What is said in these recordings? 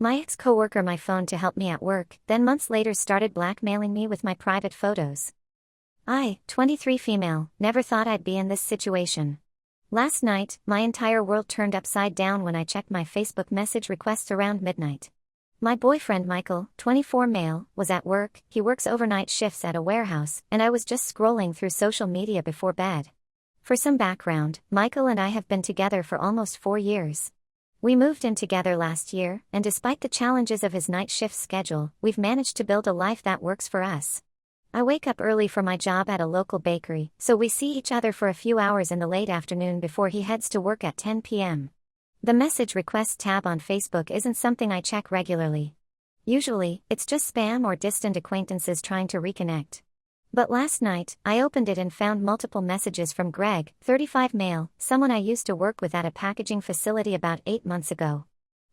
My ex-coworker my phone to help me at work, then months later started blackmailing me with my private photos. I, 23 female, never thought I'd be in this situation. Last night, my entire world turned upside down when I checked my Facebook message requests around midnight. My boyfriend Michael, 24 male, was at work. He works overnight shifts at a warehouse, and I was just scrolling through social media before bed. For some background, Michael and I have been together for almost 4 years. We moved in together last year, and despite the challenges of his night shift schedule, we've managed to build a life that works for us. I wake up early for my job at a local bakery, so we see each other for a few hours in the late afternoon before he heads to work at 10 p.m. The message requests tab on Facebook isn't something I check regularly. Usually, it's just spam or distant acquaintances trying to reconnect. But last night, I opened it and found multiple messages from Greg, 35 male, someone I used to work with at a packaging facility about 8 months ago.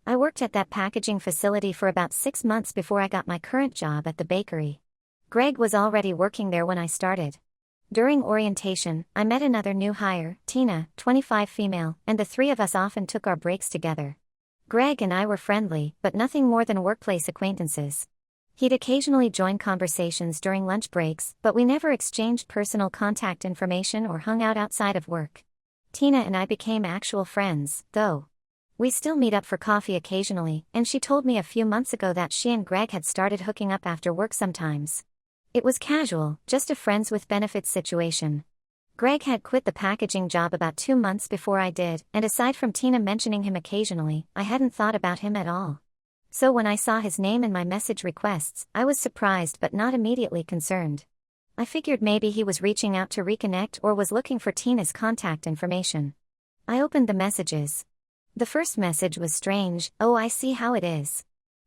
I worked at that packaging facility for about 6 months before I got my current job at the bakery. Greg was already working there when I started. During orientation, I met another new hire, Tina, 25 female, and the three of us often took our breaks together. Greg and I were friendly, but nothing more than workplace acquaintances. He'd occasionally join conversations during lunch breaks, but we never exchanged personal contact information or hung out outside of work. Tina and I became actual friends, though. We still meet up for coffee occasionally, and she told me a few months ago that she and Greg had started hooking up after work sometimes. It was casual, just a friends with benefits situation. Greg had quit the packaging job about 2 months before I did, and aside from Tina mentioning him occasionally, I hadn't thought about him at all. So when I saw his name in my message requests, I was surprised but not immediately concerned. I figured maybe he was reaching out to reconnect or was looking for Tina's contact information. I opened the messages. The first message was strange. "Oh, I see how it is.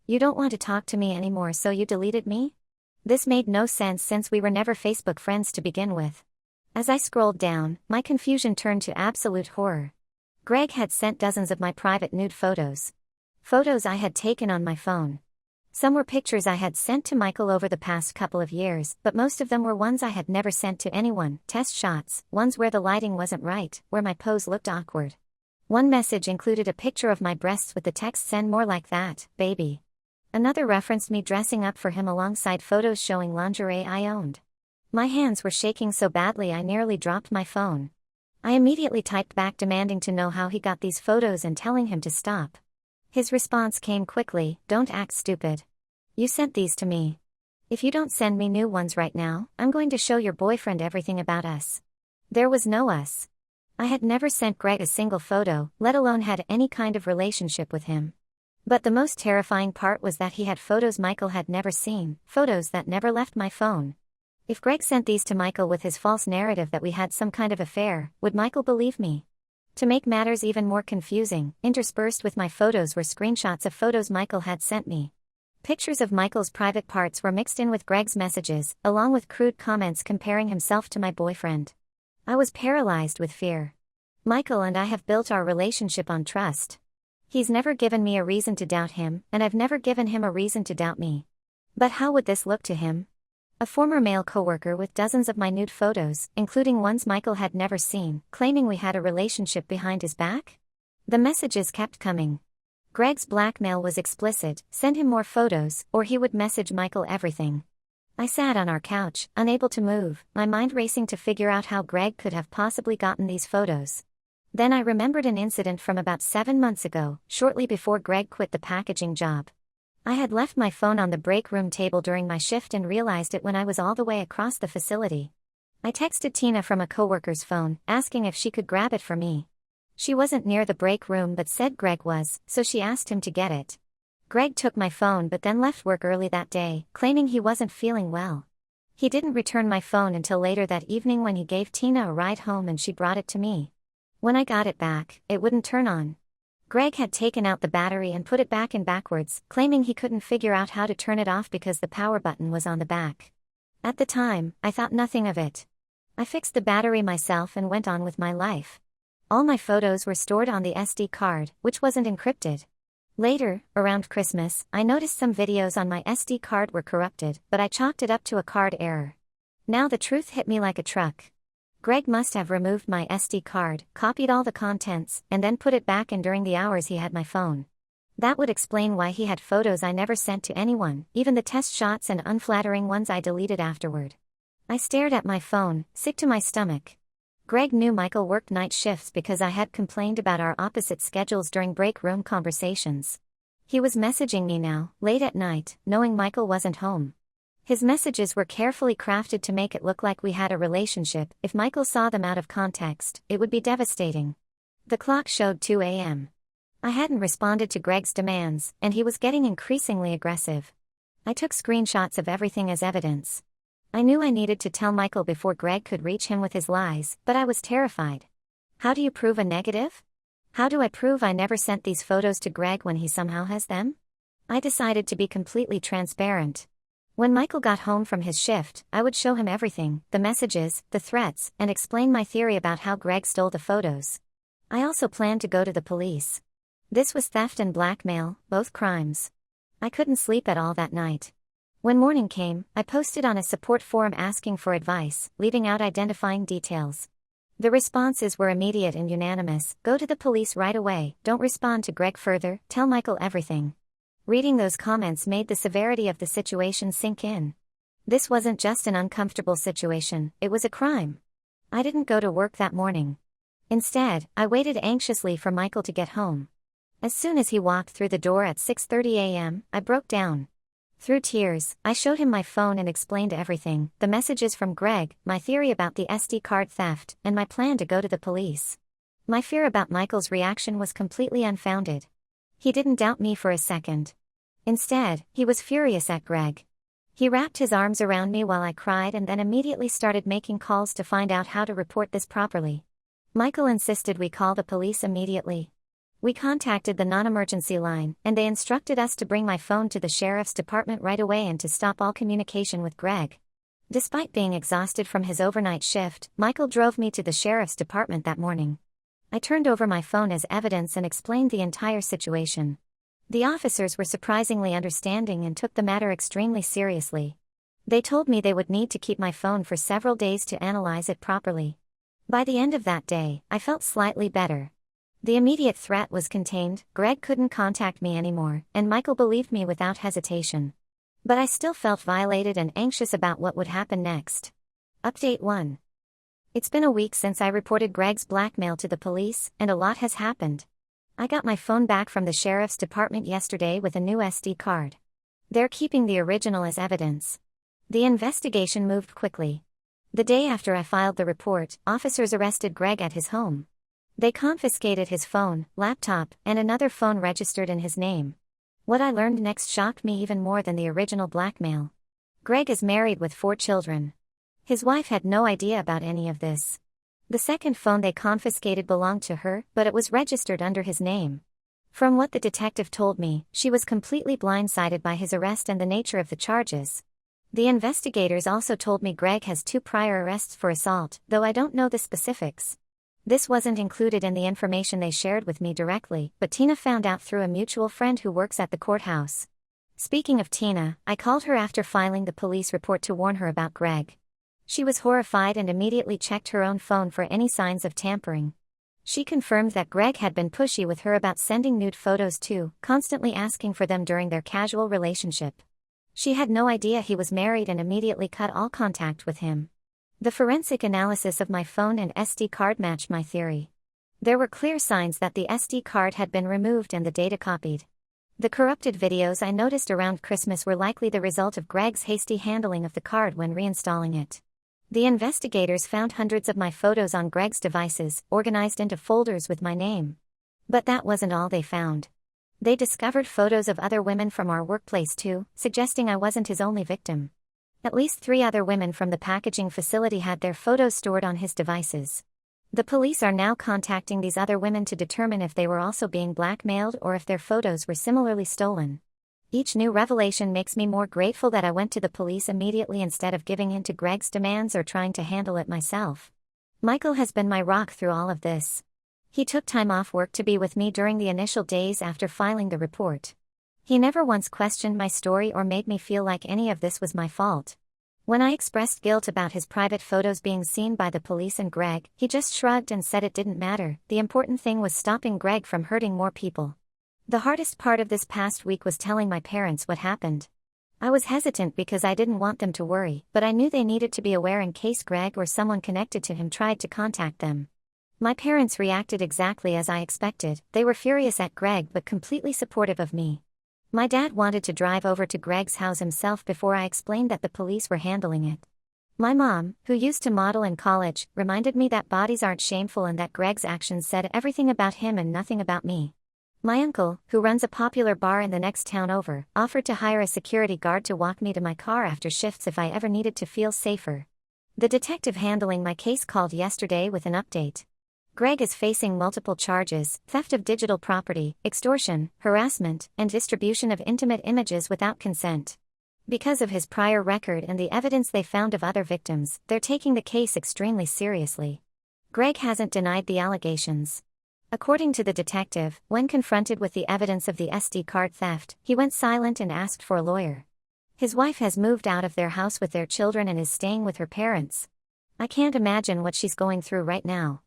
You don't want to talk to me anymore, so you deleted me?" This made no sense since we were never Facebook friends to begin with. As I scrolled down, my confusion turned to absolute horror. Greg had sent dozens of my private nude photos. Photos I had taken on my phone. Some were pictures I had sent to Michael over the past couple of years, but most of them were ones I had never sent to anyone, test shots, ones where the lighting wasn't right, where my pose looked awkward. One message included a picture of my breasts with the text "Send more like that, baby." Another referenced me dressing up for him alongside photos showing lingerie I owned. My hands were shaking so badly I nearly dropped my phone. I immediately typed back demanding to know how he got these photos and telling him to stop. His response came quickly, "Don't act stupid. You sent these to me. If you don't send me new ones right now, I'm going to show your boyfriend everything about us." There was no us. I had never sent Greg a single photo, let alone had any kind of relationship with him. But the most terrifying part was that he had photos Michael had never seen, photos that never left my phone. If Greg sent these to Michael with his false narrative that we had some kind of affair, would Michael believe me? To make matters even more confusing, interspersed with my photos were screenshots of photos Michael had sent me. Pictures of Michael's private parts were mixed in with Greg's messages, along with crude comments comparing himself to my boyfriend. I was paralyzed with fear. Michael and I have built our relationship on trust. He's never given me a reason to doubt him, and I've never given him a reason to doubt me. But how would this look to him? A former male coworker with dozens of my nude photos, including ones Michael had never seen, claiming we had a relationship behind his back? The messages kept coming. Greg's blackmail was explicit: send him more photos, or he would message Michael everything. I sat on our couch, unable to move, my mind racing to figure out how Greg could have possibly gotten these photos. Then I remembered an incident from about 7 months ago, shortly before Greg quit the packaging job. I had left my phone on the break room table during my shift and realized it when I was all the way across the facility. I texted Tina from a coworker's phone, asking if she could grab it for me. She wasn't near the break room but said Greg was, so she asked him to get it. Greg took my phone but then left work early that day, claiming he wasn't feeling well. He didn't return my phone until later that evening when he gave Tina a ride home and she brought it to me. When I got it back, it wouldn't turn on. Greg had taken out the battery and put it back in backwards, claiming he couldn't figure out how to turn it off because the power button was on the back. At the time, I thought nothing of it. I fixed the battery myself and went on with my life. All my photos were stored on the SD card, which wasn't encrypted. Later, around Christmas, I noticed some videos on my SD card were corrupted, but I chalked it up to a card error. Now the truth hit me like a truck. Greg must have removed my SD card, copied all the contents, and then put it back in during the hours he had my phone. That would explain why he had photos I never sent to anyone, even the test shots and unflattering ones I deleted afterward. I stared at my phone, sick to my stomach. Greg knew Michael worked night shifts because I had complained about our opposite schedules during break room conversations. He was messaging me now, late at night, knowing Michael wasn't home. His messages were carefully crafted to make it look like we had a relationship. If Michael saw them out of context, it would be devastating. The clock showed 2 a.m. I hadn't responded to Greg's demands, and he was getting increasingly aggressive. I took screenshots of everything as evidence. I knew I needed to tell Michael before Greg could reach him with his lies, but I was terrified. How do you prove a negative? How do I prove I never sent these photos to Greg when he somehow has them? I decided to be completely transparent. When Michael got home from his shift, I would show him everything, the messages, the threats, and explain my theory about how Greg stole the photos. I also planned to go to the police. This was theft and blackmail, both crimes. I couldn't sleep at all that night. When morning came, I posted on a support forum asking for advice, leaving out identifying details. The responses were immediate and unanimous: go to the police right away, don't respond to Greg further, tell Michael everything. Reading those comments made the severity of the situation sink in. This wasn't just an uncomfortable situation, it was a crime. I didn't go to work that morning. Instead, I waited anxiously for Michael to get home. As soon as he walked through the door at 6:30 a.m., I broke down. Through tears, I showed him my phone and explained everything: the messages from Greg, my theory about the SD card theft, and my plan to go to the police. My fear about Michael's reaction was completely unfounded. He didn't doubt me for a second. Instead, he was furious at Greg. He wrapped his arms around me while I cried and then immediately started making calls to find out how to report this properly. Michael insisted we call the police immediately. We contacted the non-emergency line, and they instructed us to bring my phone to the sheriff's department right away and to stop all communication with Greg. Despite being exhausted from his overnight shift, Michael drove me to the sheriff's department that morning. I turned over my phone as evidence and explained the entire situation. The officers were surprisingly understanding and took the matter extremely seriously. They told me they would need to keep my phone for several days to analyze it properly. By the end of that day, I felt slightly better. The immediate threat was contained, Greg couldn't contact me anymore, and Michael believed me without hesitation. But I still felt violated and anxious about what would happen next. Update 1. It's been a week since I reported Greg's blackmail to the police, and a lot has happened. I got my phone back from the sheriff's department yesterday with a new SD card. They're keeping the original as evidence. The investigation moved quickly. The day after I filed the report, officers arrested Greg at his home. They confiscated his phone, laptop, and another phone registered in his name. What I learned next shocked me even more than the original blackmail. Greg is married with 4 children. His wife had no idea about any of this. The second phone they confiscated belonged to her, but it was registered under his name. From what the detective told me, she was completely blindsided by his arrest and the nature of the charges. The investigators also told me Greg has 2 prior arrests for assault, though I don't know the specifics. This wasn't included in the information they shared with me directly, but Tina found out through a mutual friend who works at the courthouse. Speaking of Tina, I called her after filing the police report to warn her about Greg. She was horrified and immediately checked her own phone for any signs of tampering. She confirmed that Greg had been pushy with her about sending nude photos too, constantly asking for them during their casual relationship. She had no idea he was married and immediately cut all contact with him. The forensic analysis of my phone and SD card matched my theory. There were clear signs that the SD card had been removed and the data copied. The corrupted videos I noticed around Christmas were likely the result of Greg's hasty handling of the card when reinstalling it. The investigators found hundreds of my photos on Greg's devices, organized into folders with my name. But that wasn't all they found. They discovered photos of other women from our workplace too, suggesting I wasn't his only victim. At least 3 other women from the packaging facility had their photos stored on his devices. The police are now contacting these other women to determine if they were also being blackmailed or if their photos were similarly stolen. Each new revelation makes me more grateful that I went to the police immediately instead of giving in to Greg's demands or trying to handle it myself. Michael has been my rock through all of this. He took time off work to be with me during the initial days after filing the report. He never once questioned my story or made me feel like any of this was my fault. When I expressed guilt about his private photos being seen by the police and Greg, he just shrugged and said it didn't matter. The important thing was stopping Greg from hurting more people. The hardest part of this past week was telling my parents what happened. I was hesitant because I didn't want them to worry, but I knew they needed to be aware in case Greg or someone connected to him tried to contact them. My parents reacted exactly as I expected. They were furious at Greg but completely supportive of me. My dad wanted to drive over to Greg's house himself before I explained that the police were handling it. My mom, who used to model in college, reminded me that bodies aren't shameful and that Greg's actions said everything about him and nothing about me. My uncle, who runs a popular bar in the next town over, offered to hire a security guard to walk me to my car after shifts if I ever needed to feel safer. The detective handling my case called yesterday with an update. Greg is facing multiple charges: theft of digital property, extortion, harassment, and distribution of intimate images without consent. Because of his prior record and the evidence they found of other victims, they're taking the case extremely seriously. Greg hasn't denied the allegations. According to the detective, when confronted with the evidence of the SD card theft, he went silent and asked for a lawyer. His wife has moved out of their house with their children and is staying with her parents. I can't imagine what she's going through right now.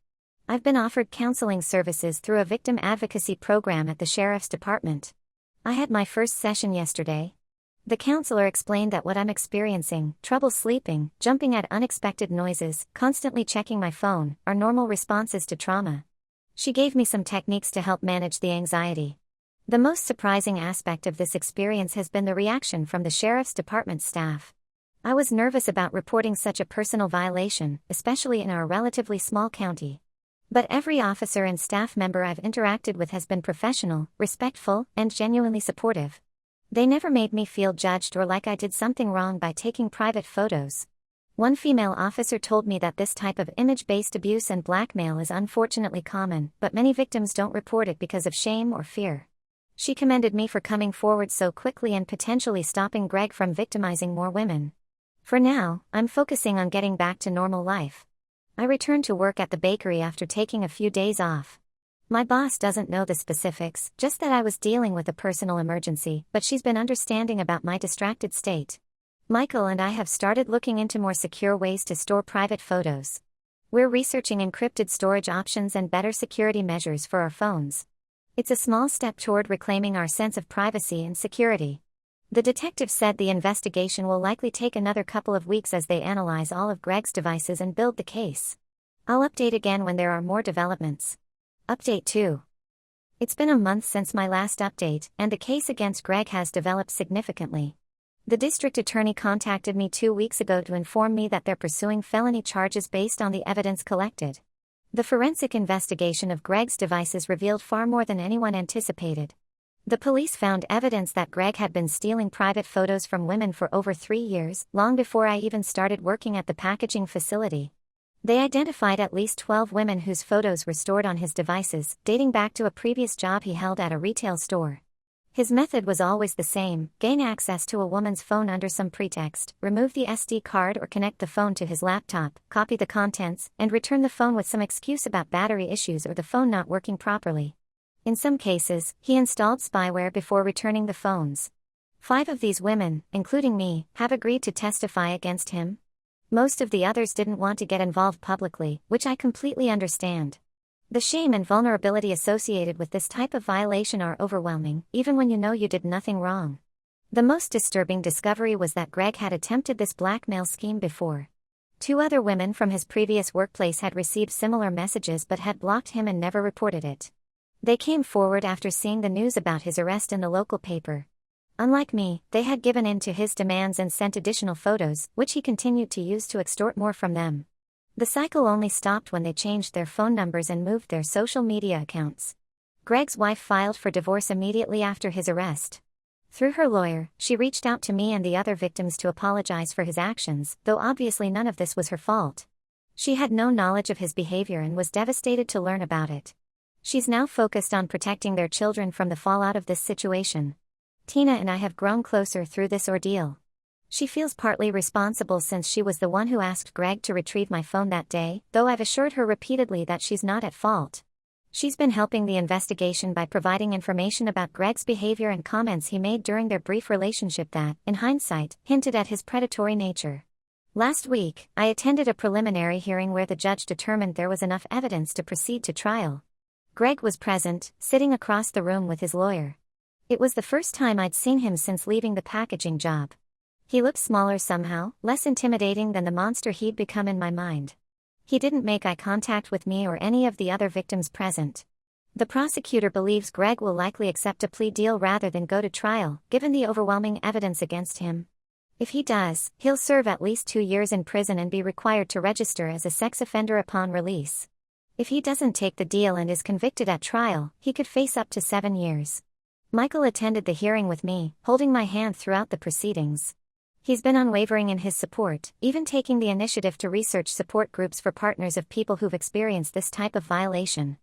I've been offered counseling services through a victim advocacy program at the sheriff's department. I had my first session yesterday. The counselor explained that what I'm experiencing, trouble sleeping, jumping at unexpected noises, constantly checking my phone, are normal responses to trauma. She gave me some techniques to help manage the anxiety. The most surprising aspect of this experience has been the reaction from the sheriff's department staff. I was nervous about reporting such a personal violation, especially in our relatively small county. But every officer and staff member I've interacted with has been professional, respectful, and genuinely supportive. They never made me feel judged or like I did something wrong by taking private photos. One female officer told me that this type of image-based abuse and blackmail is unfortunately common, but many victims don't report it because of shame or fear. She commended me for coming forward so quickly and potentially stopping Greg from victimizing more women. For now, I'm focusing on getting back to normal life. I returned to work at the bakery after taking a few days off. My boss doesn't know the specifics, just that I was dealing with a personal emergency, but she's been understanding about my distracted state. Michael and I have started looking into more secure ways to store private photos. We're researching encrypted storage options and better security measures for our phones. It's a small step toward reclaiming our sense of privacy and security. The detective said the investigation will likely take another couple of weeks as they analyze all of Greg's devices and build the case. I'll update again when there are more developments. Update 2. It's been a month since my last update, and the case against Greg has developed significantly. The district attorney contacted me 2 weeks ago to inform me that they're pursuing felony charges based on the evidence collected. The forensic investigation of Greg's devices revealed far more than anyone anticipated. The police found evidence that Greg had been stealing private photos from women for over 3 years, long before I even started working at the packaging facility. They identified at least 12 women whose photos were stored on his devices, dating back to a previous job he held at a retail store. His method was always the same: gain access to a woman's phone under some pretext, remove the SD card or connect the phone to his laptop, copy the contents, and return the phone with some excuse about battery issues or the phone not working properly. In some cases, he installed spyware before returning the phones. 5 of these women, including me, have agreed to testify against him. Most of the others didn't want to get involved publicly, which I completely understand. The shame and vulnerability associated with this type of violation are overwhelming, even when you know you did nothing wrong. The most disturbing discovery was that Greg had attempted this blackmail scheme before. 2 other women from his previous workplace had received similar messages but had blocked him and never reported it. They came forward after seeing the news about his arrest in the local paper. Unlike me, they had given in to his demands and sent additional photos, which he continued to use to extort more from them. The cycle only stopped when they changed their phone numbers and moved their social media accounts. Greg's wife filed for divorce immediately after his arrest. Through her lawyer, she reached out to me and the other victims to apologize for his actions, though obviously none of this was her fault. She had no knowledge of his behavior and was devastated to learn about it. She's now focused on protecting their children from the fallout of this situation. Tina and I have grown closer through this ordeal. She feels partly responsible since she was the one who asked Greg to retrieve my phone that day, though I've assured her repeatedly that she's not at fault. She's been helping the investigation by providing information about Greg's behavior and comments he made during their brief relationship that, in hindsight, hinted at his predatory nature. Last week, I attended a preliminary hearing where the judge determined there was enough evidence to proceed to trial. Greg was present, sitting across the room with his lawyer. It was the first time I'd seen him since leaving the packaging job. He looked smaller somehow, less intimidating than the monster he'd become in my mind. He didn't make eye contact with me or any of the other victims present. The prosecutor believes Greg will likely accept a plea deal rather than go to trial, given the overwhelming evidence against him. If he does, he'll serve at least 2 years in prison and be required to register as a sex offender upon release. If he doesn't take the deal and is convicted at trial, he could face up to 7 years. Michael attended the hearing with me, holding my hand throughout the proceedings. He's been unwavering in his support, even taking the initiative to research support groups for partners of people who've experienced this type of violation.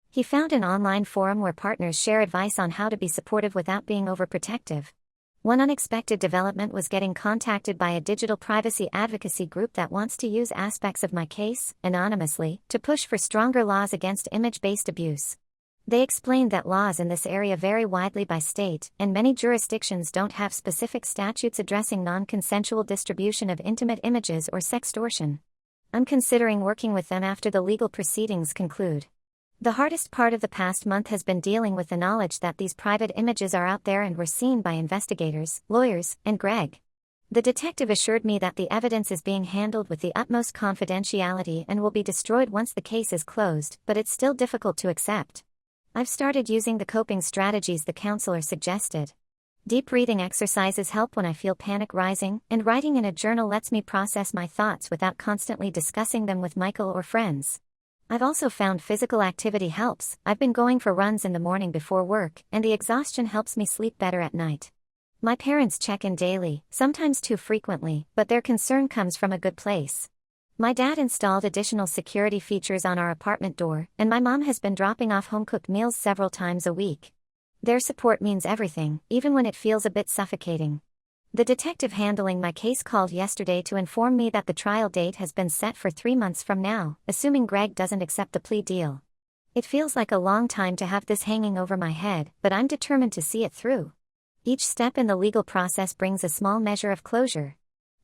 He found an online forum where partners share advice on how to be supportive without being overprotective. One unexpected development was getting contacted by a digital privacy advocacy group that wants to use aspects of my case, anonymously, to push for stronger laws against image-based abuse. They explained that laws in this area vary widely by state, and many jurisdictions don't have specific statutes addressing non-consensual distribution of intimate images or sextortion. I'm considering working with them after the legal proceedings conclude. The hardest part of the past month has been dealing with the knowledge that these private images are out there and were seen by investigators, lawyers, and Greg. The detective assured me that the evidence is being handled with the utmost confidentiality and will be destroyed once the case is closed, but it's still difficult to accept. I've started using the coping strategies the counselor suggested. Deep breathing exercises help when I feel panic rising, and writing in a journal lets me process my thoughts without constantly discussing them with Michael or friends. I've also found physical activity helps. I've been going for runs in the morning before work, and the exhaustion helps me sleep better at night. My parents check in daily, sometimes too frequently, but their concern comes from a good place. My dad installed additional security features on our apartment door, and my mom has been dropping off home-cooked meals several times a week. Their support means everything, even when it feels a bit suffocating. The detective handling my case called yesterday to inform me that the trial date has been set for 3 months from now, assuming Greg doesn't accept the plea deal. It feels like a long time to have this hanging over my head, but I'm determined to see it through. Each step in the legal process brings a small measure of closure.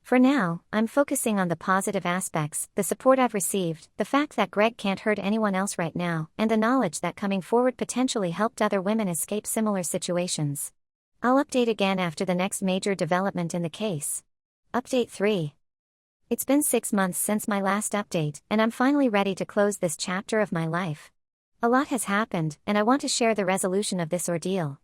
For now, I'm focusing on the positive aspects, the support I've received, the fact that Greg can't hurt anyone else right now, and the knowledge that coming forward potentially helped other women escape similar situations. I'll update again after the next major development in the case. Update 3. It's been 6 months since my last update, and I'm finally ready to close this chapter of my life. A lot has happened, and I want to share the resolution of this ordeal.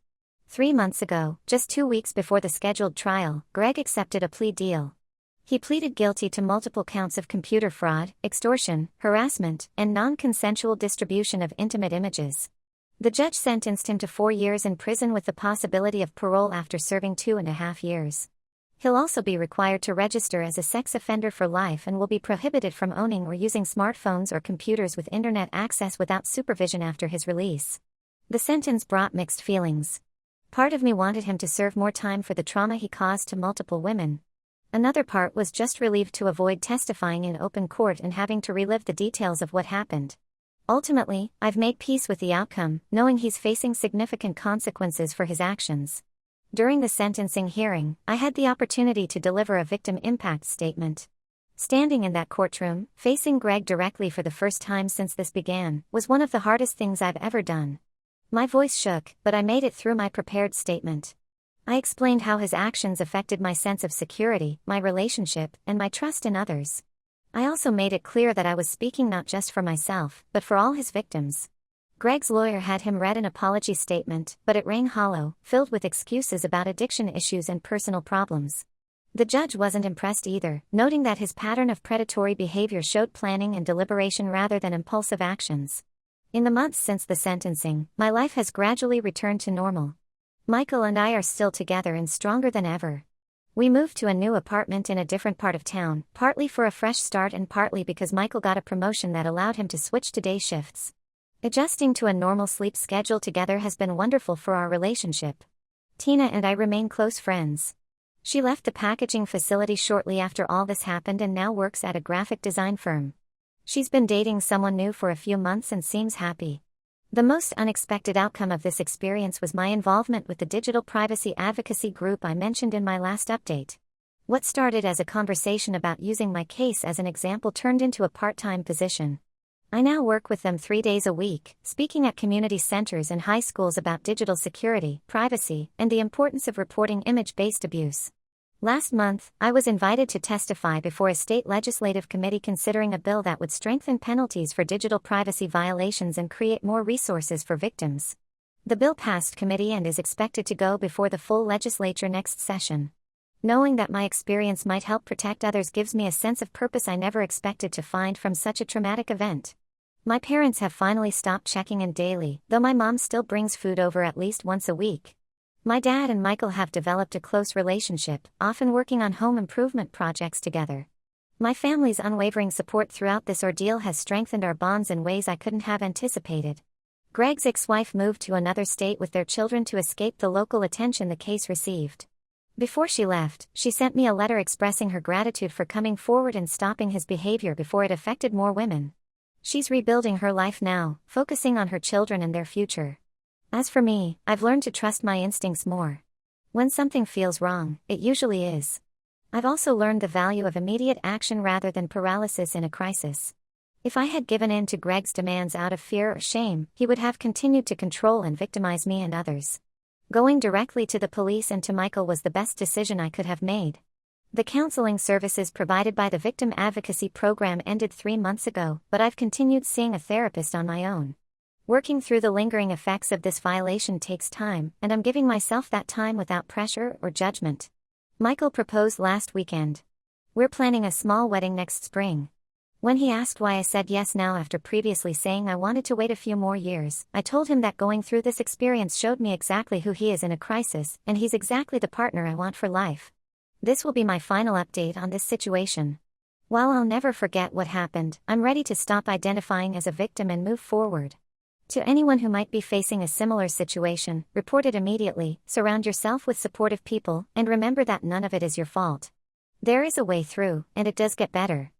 3 months ago, just 2 weeks before the scheduled trial, Greg accepted a plea deal. He pleaded guilty to multiple counts of computer fraud, extortion, harassment, and non-consensual distribution of intimate images. The judge sentenced him to 4 years in prison with the possibility of parole after serving 2.5 years. He'll also be required to register as a sex offender for life and will be prohibited from owning or using smartphones or computers with internet access without supervision after his release. The sentence brought mixed feelings. Part of me wanted him to serve more time for the trauma he caused to multiple women. Another part was just relieved to avoid testifying in open court and having to relive the details of what happened. Ultimately, I've made peace with the outcome, knowing he's facing significant consequences for his actions. During the sentencing hearing, I had the opportunity to deliver a victim impact statement. Standing in that courtroom, facing Greg directly for the first time since this began, was one of the hardest things I've ever done. My voice shook, but I made it through my prepared statement. I explained how his actions affected my sense of security, my relationship, and my trust in others. I also made it clear that I was speaking not just for myself, but for all his victims. Greg's lawyer had him read an apology statement, but it rang hollow, filled with excuses about addiction issues and personal problems. The judge wasn't impressed either, noting that his pattern of predatory behavior showed planning and deliberation rather than impulsive actions. In the months since the sentencing, my life has gradually returned to normal. Michael and I are still together and stronger than ever. We moved to a new apartment in a different part of town, partly for a fresh start and partly because Michael got a promotion that allowed him to switch to day shifts. Adjusting to a normal sleep schedule together has been wonderful for our relationship. Tina and I remain close friends. She left the packaging facility shortly after all this happened and now works at a graphic design firm. She's been dating someone new for a few months and seems happy. The most unexpected outcome of this experience was my involvement with the digital privacy advocacy group I mentioned in my last update. What started as a conversation about using my case as an example turned into a part-time position. I now work with them 3 days a week, speaking at community centers and high schools about digital security, privacy, and the importance of reporting image-based abuse. Last month, I was invited to testify before a state legislative committee considering a bill that would strengthen penalties for digital privacy violations and create more resources for victims. The bill passed committee and is expected to go before the full legislature next session. Knowing that my experience might help protect others gives me a sense of purpose I never expected to find from such a traumatic event. My parents have finally stopped checking in daily, though my mom still brings food over at least once a week. My dad and Michael have developed a close relationship, often working on home improvement projects together. My family's unwavering support throughout this ordeal has strengthened our bonds in ways I couldn't have anticipated. Greg's ex-wife moved to another state with their children to escape the local attention the case received. Before she left, she sent me a letter expressing her gratitude for coming forward and stopping his behavior before it affected more women. She's rebuilding her life now, focusing on her children and their future. As for me, I've learned to trust my instincts more. When something feels wrong, it usually is. I've also learned the value of immediate action rather than paralysis in a crisis. If I had given in to Greg's demands out of fear or shame, he would have continued to control and victimize me and others. Going directly to the police and to Michael was the best decision I could have made. The counseling services provided by the Victim Advocacy Program ended 3 months ago, but I've continued seeing a therapist on my own. Working through the lingering effects of this violation takes time, and I'm giving myself that time without pressure or judgment. Michael proposed last weekend. We're planning a small wedding next spring. When he asked why I said yes now after previously saying I wanted to wait a few more years, I told him that going through this experience showed me exactly who he is in a crisis, and he's exactly the partner I want for life. This will be my final update on this situation. While I'll never forget what happened, I'm ready to stop identifying as a victim and move forward. To anyone who might be facing a similar situation, report it immediately, surround yourself with supportive people, and remember that none of it is your fault. There is a way through, and it does get better.